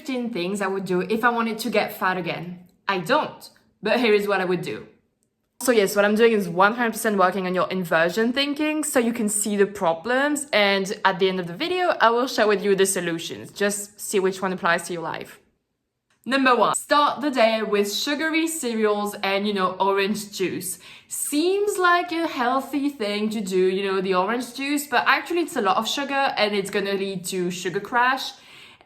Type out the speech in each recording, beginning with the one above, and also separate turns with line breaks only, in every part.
15 things I would do if I wanted to get fat again. I don't, but here is what I would do. So yes, what I'm doing is 100% working on your inversion thinking so you can see the problems, and at the end of the video, I will share with you the solutions. Just see which one applies to your life. Number 1, start the day with sugary cereals and, orange juice. Seems like a healthy thing to do, the orange juice, but actually it's a lot of sugar and it's gonna lead to sugar crash.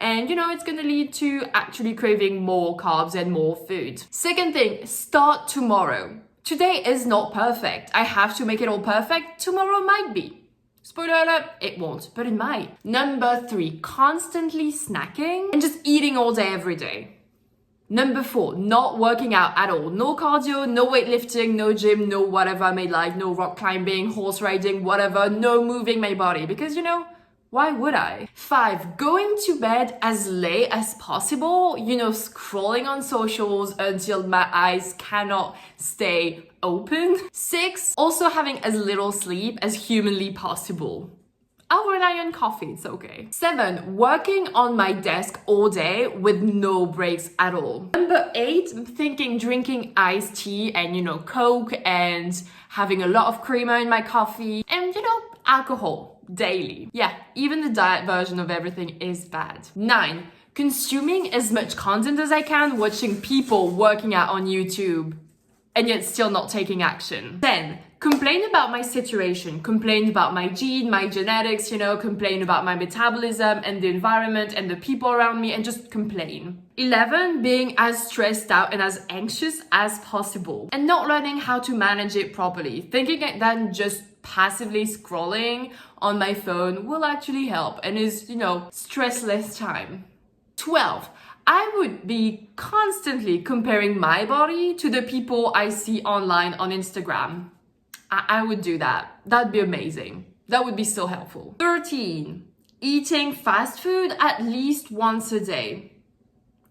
And it's gonna lead to actually craving more carbs and more food. Second thing, start tomorrow. Today is not perfect. I have to make it all perfect. Tomorrow might be. Spoiler alert, it won't, but it might. Number 3, constantly snacking and just eating all day, every day. Number 4, not working out at all. No cardio, no weightlifting, no gym, no whatever I may like, no rock climbing, horse riding, whatever, no moving my body. Because, why would I? 5, going to bed as late as possible, scrolling on socials until my eyes cannot stay open. 6, also having as little sleep as humanly possible. I'll rely on coffee, it's okay. 7, working on my desk all day with no breaks at all. Number 8, drinking iced tea and, Coke and having a lot of creamer in my coffee and, alcohol. Daily. Yeah, even the diet version of everything is bad. 9, consuming as much content as I can, watching people working out on YouTube, and yet still not taking action. 10, complain about my situation, complain about my gene, my genetics, complain about my metabolism and the environment and the people around me, and just complain. 11, being as stressed out and as anxious as possible and not learning how to manage it properly, thinking that just passively scrolling on my phone will actually help and is, stressless time. 12, I would be constantly comparing my body to the people I see online on Instagram. I would do that. That'd be amazing. That would be so helpful. 13, eating fast food at least once a day.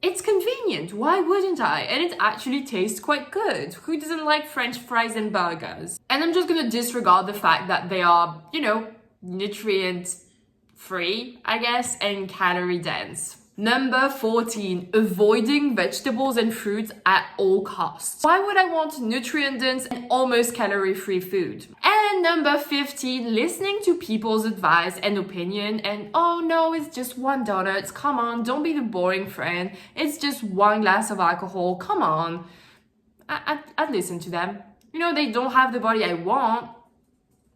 It's convenient, why wouldn't I? And it actually tastes quite good. Who doesn't like French fries and burgers? And I'm just gonna disregard the fact that they are, nutrient free, I guess, and calorie dense. Number 14, avoiding vegetables and fruits at all costs. Why would I want nutrient-dense and almost calorie-free food? And number 15, listening to people's advice and opinion and, oh no, it's just one donut. Come on, don't be the boring friend. It's just one glass of alcohol. Come on. I'd listen to them. They don't have the body I want,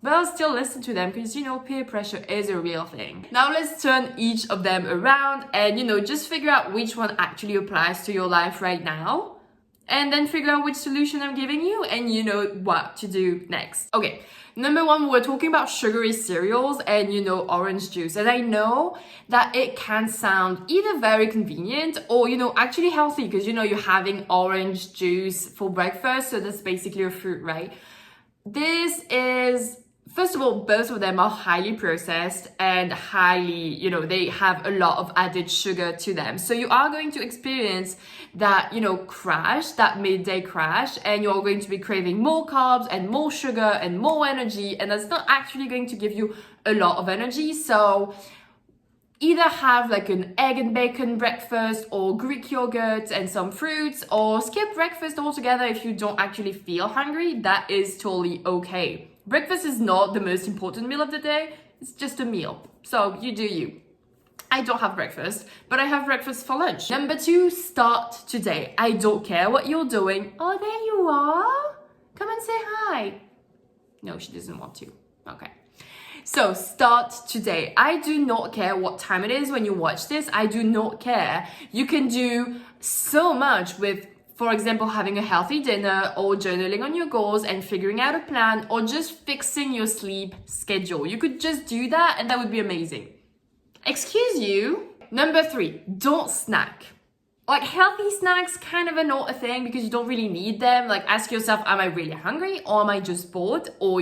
but I'll still listen to them because, peer pressure is a real thing. Now let's turn each of them around and, just figure out which one actually applies to your life right now. And then figure out which solution I'm giving you and what to do next. Okay, number 1, we're talking about sugary cereals and, orange juice. And I know that it can sound either very convenient or, actually healthy because, you're having orange juice for breakfast. So that's basically a fruit, right? This is... First of all, both of them are highly processed and highly, they have a lot of added sugar to them. So you are going to experience that, crash, that midday crash, and you're going to be craving more carbs and more sugar and more energy. And that's not actually going to give you a lot of energy. So either have like an egg and bacon breakfast or Greek yogurt and some fruits, or skip breakfast altogether if you don't actually feel hungry. That is totally okay. Breakfast is not the most important meal of the day. It's just a meal. So you do you. I don't have breakfast, but I have breakfast for lunch. Number 2, start today. I don't care what you're doing. Oh, there you are. Come and say hi. No, she doesn't want to. Okay. So start today. I do not care what time it is when you watch this. I do not care. You can do so much with, for example, having a healthy dinner or journaling on your goals and figuring out a plan or just fixing your sleep schedule. You could just do that and that would be amazing. Excuse you. Number 3, don't snack. Like healthy snacks kind of are not a thing because you don't really need them. Like ask yourself, am I really hungry or am I just bored or,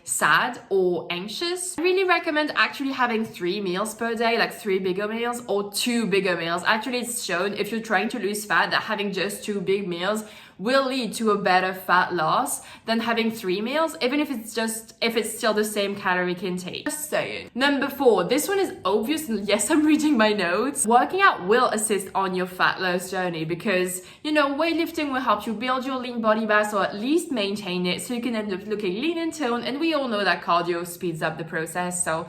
sad or anxious? I really recommend actually having 3 meals per day, like 3 bigger meals or 2 bigger meals. Actually, it's shown if you're trying to lose fat that having just 2 big meals will lead to a better fat loss than having 3 meals, even if it's still the same calorie intake. Just saying. Number 4, this one is obvious. Yes, I'm reading my notes. Working out will assist on your fat loss journey because, you know, weightlifting will help you build your lean body mass or at least maintain it so you can end up looking lean and toned. And we all know that cardio speeds up the process. So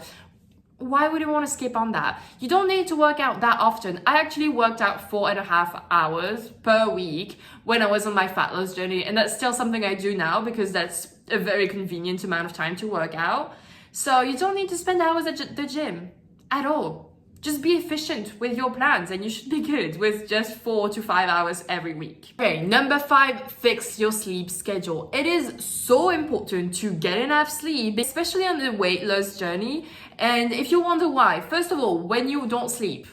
why would you want to skip on that? You don't need to work out that often. I actually worked out 4.5 hours per week when I was on my fat loss journey, and that's still something I do now because that's a very convenient amount of time to work out. So you don't need to spend hours at the gym at all. Just be efficient with your plans and you should be good with just 4 to 5 hours every week. Okay, number 5, fix your sleep schedule. It is so important to get enough sleep, especially on the weight loss journey. And if you wonder why, first of all, when you don't sleep,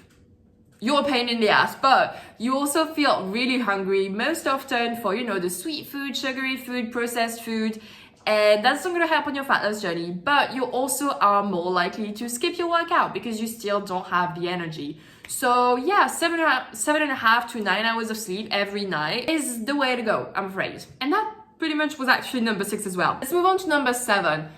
you're a pain in the ass, but you also feel really hungry most often for, you know, the sweet food, sugary food, processed food. And that's not going to help on your fat loss journey, but you also are more likely to skip your workout because you still don't have the energy. So yeah, 7.5 to 9 hours of sleep every night is the way to go, I'm afraid. And that pretty much was actually number 6 as well. Let's move on to number 7.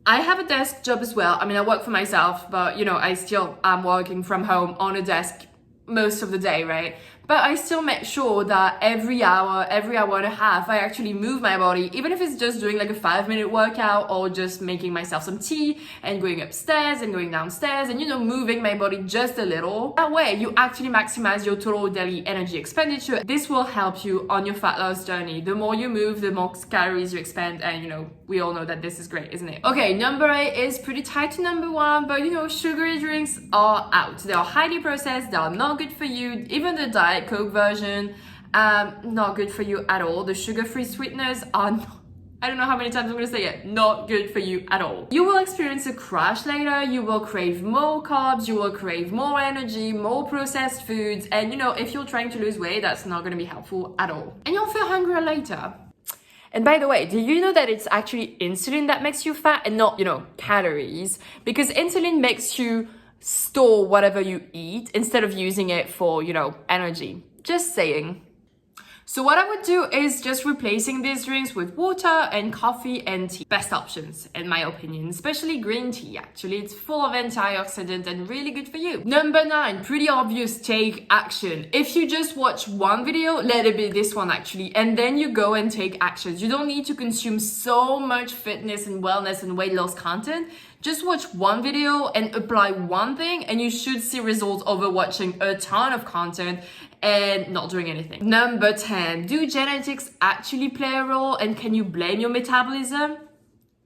I have a desk job as well. I mean, I work for myself, but you know, I still am working from home on a desk most of the day, right? But I still make sure that every hour and a half, I actually move my body, even if it's just doing like a 5-minute workout or just making myself some tea and going upstairs and going downstairs and, you know, moving my body just a little. That way, you actually maximize your total daily energy expenditure. This will help you on your fat loss journey. The more you move, the more calories you expend, and, you know, we all know that this is great, isn't it? Okay, number 8 is pretty tied to number 1, but, you know, sugary drinks are out. They are highly processed, they are not good for you. Even the Diet Coke version, not good for you at all. The sugar-free sweeteners are not, I don't know how many times I'm going to say it, not good for you at all. You will experience a crash later. You will crave more carbs, you will crave more energy, more processed foods, and, you know, if you're trying to lose weight, that's not going to be helpful at all. And you'll feel hungrier later. And by the way, do you know that it's actually insulin that makes you fat and not, you know, calories? Because insulin makes you store whatever you eat instead of using it for, you know, energy. Just saying. So what I would do is just replacing these drinks with water and coffee and tea. Best options, in my opinion, especially green tea, actually. It's full of antioxidant and really good for you. Number 9, pretty obvious, take action. If you just watch one video, let it be this one actually, and then you go and take actions. You don't need to consume so much fitness and wellness and weight loss content. Just watch one video and apply one thing and you should see results over watching a ton of content and not doing anything. Number 10, do genetics actually play a role and can you blame your metabolism?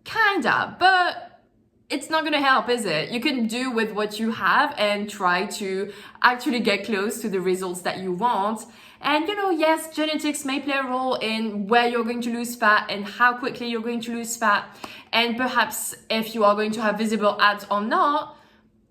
Kinda, but it's not gonna help, is it? You can do with what you have and try to actually get close to the results that you want. And, you know, yes, genetics may play a role in where you're going to lose fat and how quickly you're going to lose fat, and perhaps if you are going to have visible abs or not.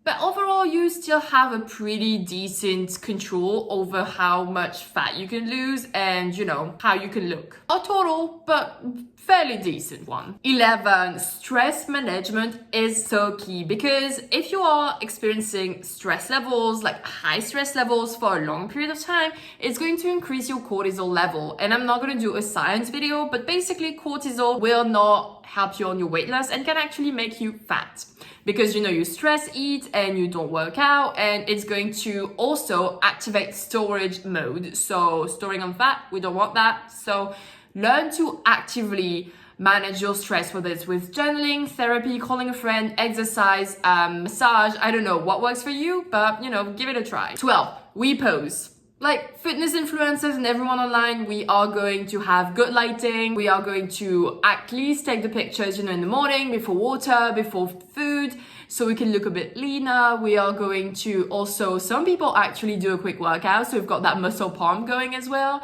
But overall, you still have a pretty decent control over how much fat you can lose and, you know, how you can look. Not total, but fairly decent one. 11, stress management is so key because if you are experiencing stress levels, like high stress levels for a long period of time, it's going to increase your cortisol level. And I'm not going to do a science video, but basically cortisol will not help you on your weight loss and can actually make you fat. Because, you know, you stress eat and you don't work out, and it's going to also activate storage mode. So storing on fat, we don't want that. So learn to actively manage your stress, whether it's with journaling, therapy, calling a friend, exercise, massage. I don't know what works for you, but, you know, give it a try. 12, we pose. Like fitness influencers and everyone online, we are going to have good lighting. We are going to at least take the pictures, you know, in the morning, before water, before food, so we can look a bit leaner. We are going to also, some people actually do a quick workout, so we've got that muscle pump going as well.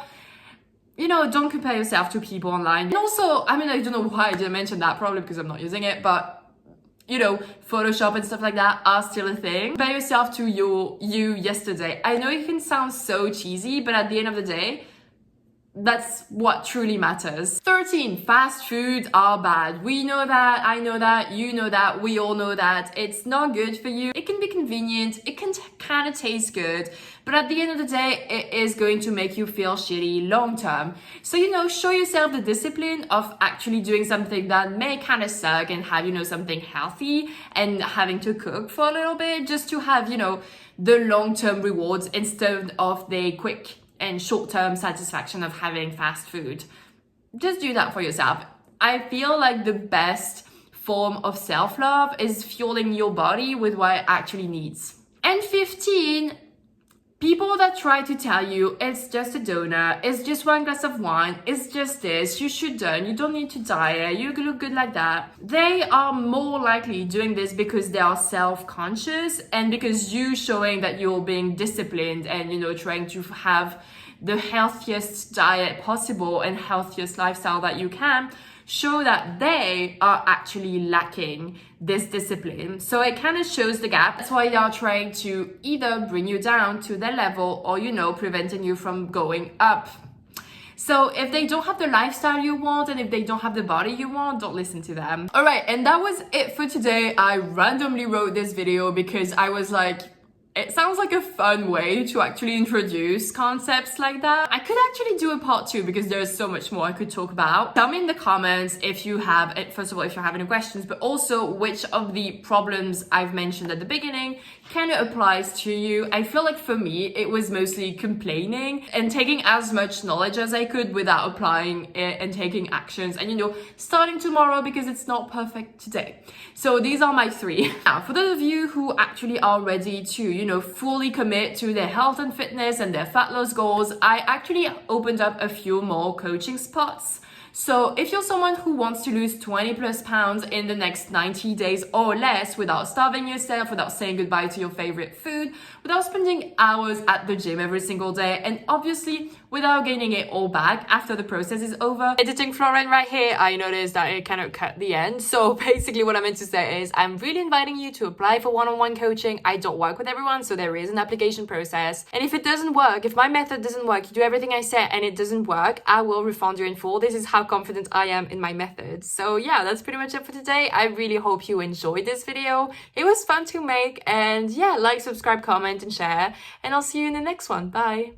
You know, don't compare yourself to people online. And also, I mean, I don't know why I didn't mention that, probably because I'm not using it, but you know, Photoshop and stuff like that are still a thing. Compare yourself to you yesterday. I know it can sound so cheesy, but at the end of the day, that's what truly matters. 13, fast foods are bad. We know that, I know that, you know that, we all know that. It's not good for you. It can be convenient, it can kind of taste good, but at the end of the day, it is going to make you feel shitty long term. So, show yourself the discipline of actually doing something that may kind of suck and have, something healthy and having to cook for a little bit just to have, the long-term rewards instead of the quick and short-term satisfaction of having fast food. Just do that for yourself. I feel like the best form of self-love is fueling your body with what it actually needs. And 15, people that try to tell you it's just a donut, it's just one glass of wine, it's just this, you shouldn't, you don't need to diet, you look good like that. They are more likely doing this because they are self-conscious and because you showing that you're being disciplined and, trying to have the healthiest diet possible and healthiest lifestyle that you can, show that they are actually lacking this discipline. So it kind of shows the gap. That's why they are trying to either bring you down to their level or, preventing you from going up. So if they don't have the lifestyle you want and if they don't have the body you want, don't listen to them. All right, and that was it for today. I randomly wrote this video because I was like, it sounds like a fun way to actually introduce concepts like that. I could actually do a part 2 because there's so much more I could talk about. Tell me in the comments if you have, first of all, if you have any questions, but also which of the problems I've mentioned at the beginning kind of applies to you. I feel like for me, it was mostly complaining and taking as much knowledge as I could without applying it and taking actions and, starting tomorrow because it's not perfect today. So these are my 3. Now, for those of you who actually are ready to, fully commit to their health and fitness and their fat loss goals, I actually opened up a few more coaching spots. So if you're someone who wants to lose 20 plus pounds in the next 90 days or less without starving yourself, without saying goodbye to your favorite food, without spending hours at the gym every single day, and obviously without gaining it all back after the process is over. Editing Florent right here, I noticed that it kind of cut the end. So basically what I meant to say is I'm really inviting you to apply for one-on-one coaching. I don't work with everyone, so there is an application process. And if it doesn't work, if my method doesn't work, you do everything I said and it doesn't work, I will refund you in full. This is how confident I am in my method. So yeah, that's pretty much it for today. I really hope you enjoyed this video. It was fun to make, and yeah, like, subscribe, comment and share, and I'll see you in the next one. Bye.